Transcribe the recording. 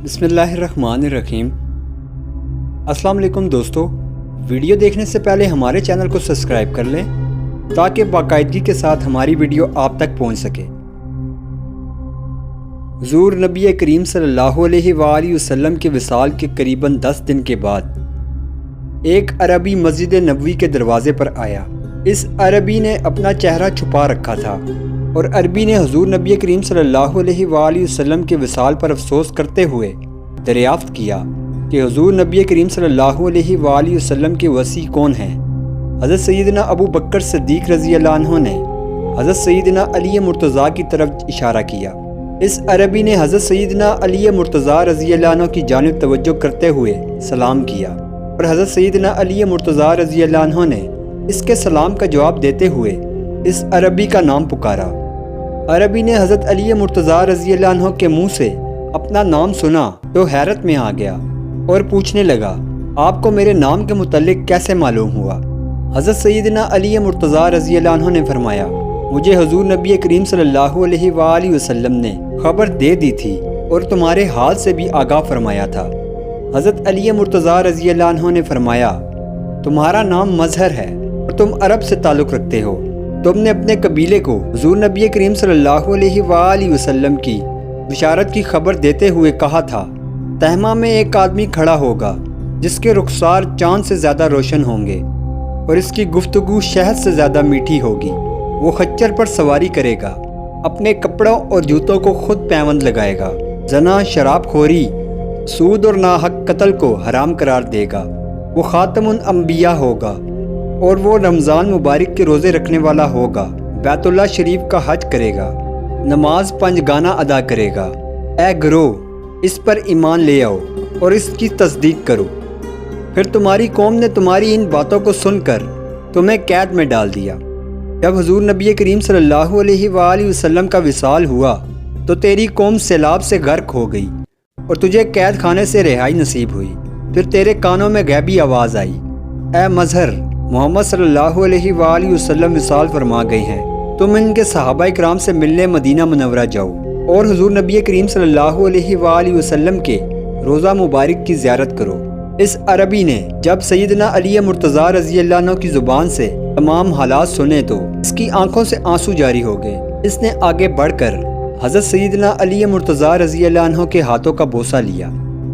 بسم اللہ الرحمن الرحیم۔ السلام علیکم دوستو، ویڈیو دیکھنے سے پہلے ہمارے چینل کو سبسکرائب کر لیں تاکہ باقاعدگی کے ساتھ ہماری ویڈیو آپ تک پہنچ سکے۔ حضور نبی کریم صلی اللہ علیہ وآلہ وسلم کے وصال کے قریباً 10 دن کے بعد ایک عربی مسجد نبوی کے دروازے پر آیا۔ اس عربی نے اپنا چہرہ چھپا رکھا تھا اور عربی نے حضور نبی کریم صلی اللہ علیہ وآلہ وسلم کے وصال پر افسوس کرتے ہوئے دریافت کیا کہ حضور نبی کریم صلی اللہ علیہ وآلہ وسلم کے وصی کون ہیں۔ حضرت سیدنا ابو بکر صدیق رضی اللہ عنہ نے حضرت سیدنا علی مرتضیٰ کی طرف اشارہ کیا۔ اس عربی نے حضرت سیدنا علی مرتضیٰ رضی اللہ عنہ کی جانب توجہ کرتے ہوئے سلام کیا اور حضرت سیدنا علی مرتضیٰ رضی اللہ عنہ نے اس کے سلام کا جواب دیتے ہوئے اس عربی کا نام پکارا۔ عربی نے حضرت علی مرتضیٰ رضی اللہ عنہ کے منہ سے اپنا نام سنا تو حیرت میں آ گیا اور پوچھنے لگا، آپ کو میرے نام کے متعلق کیسے معلوم ہوا؟ حضرت سیدنا علی مرتضیٰ رضی اللہ عنہ نے فرمایا، مجھے حضور نبی کریم صلی اللہ علیہ وآلہ وسلم نے خبر دے دی تھی اور تمہارے حال سے بھی آگاہ فرمایا تھا۔ حضرت علی مرتضیٰ رضی اللہ عنہ نے فرمایا، تمہارا نام مظہر ہے اور تم عرب سے تعلق رکھتے ہو۔ تم نے اپنے قبیلے کو حضور نبی کریم صلی اللہ علیہ وآلہ وسلم کی بشارت کی خبر دیتے ہوئے کہا تھا، تہمہ میں ایک آدمی کھڑا ہوگا جس کے رخسار چاند سے زیادہ روشن ہوں گے اور اس کی گفتگو شہد سے زیادہ میٹھی ہوگی۔ وہ خچر پر سواری کرے گا، اپنے کپڑوں اور جوتوں کو خود پیوند لگائے گا، زنا، شراب خوری، سود اور ناحق قتل کو حرام قرار دے گا۔ وہ خاتم الانبیاء ہوگا اور وہ رمضان مبارک کے روزے رکھنے والا ہوگا، بیت اللہ شریف کا حج کرے گا، نماز 5 گانا ادا کرے گا۔ اے گروہ، اس پر ایمان لے آؤ اور اس کی تصدیق کرو۔ پھر تمہاری قوم نے تمہاری ان باتوں کو سن کر تمہیں قید میں ڈال دیا۔ جب حضور نبی کریم صلی اللہ علیہ وآلہ وسلم کا وصال ہوا تو تیری قوم سیلاب سے غرق ہو گئی اور تجھے قید خانے سے رہائی نصیب ہوئی۔ پھر تیرے کانوں میں غیبی آواز آئی، اے مظہر، محمد صلی اللہ علیہ وآلہ وسلم وصال فرما گئے ہیں، تم ان کے صحابہ کرام سے ملنے مدینہ منورہ جاؤ اور حضور نبی کریم صلی اللہ علیہ وآلہ وسلم کے روضہ مبارک کی زیارت کرو۔ اس عربی نے جب سیدنا علی مرتضیٰ رضی اللہ عنہ کی زبان سے تمام حالات سنے تو اس کی آنکھوں سے آنسو جاری ہو گئے۔ اس نے آگے بڑھ کر حضرت سیدنا علی مرتضیٰ رضی اللہ عنہ کے ہاتھوں کا بوسہ لیا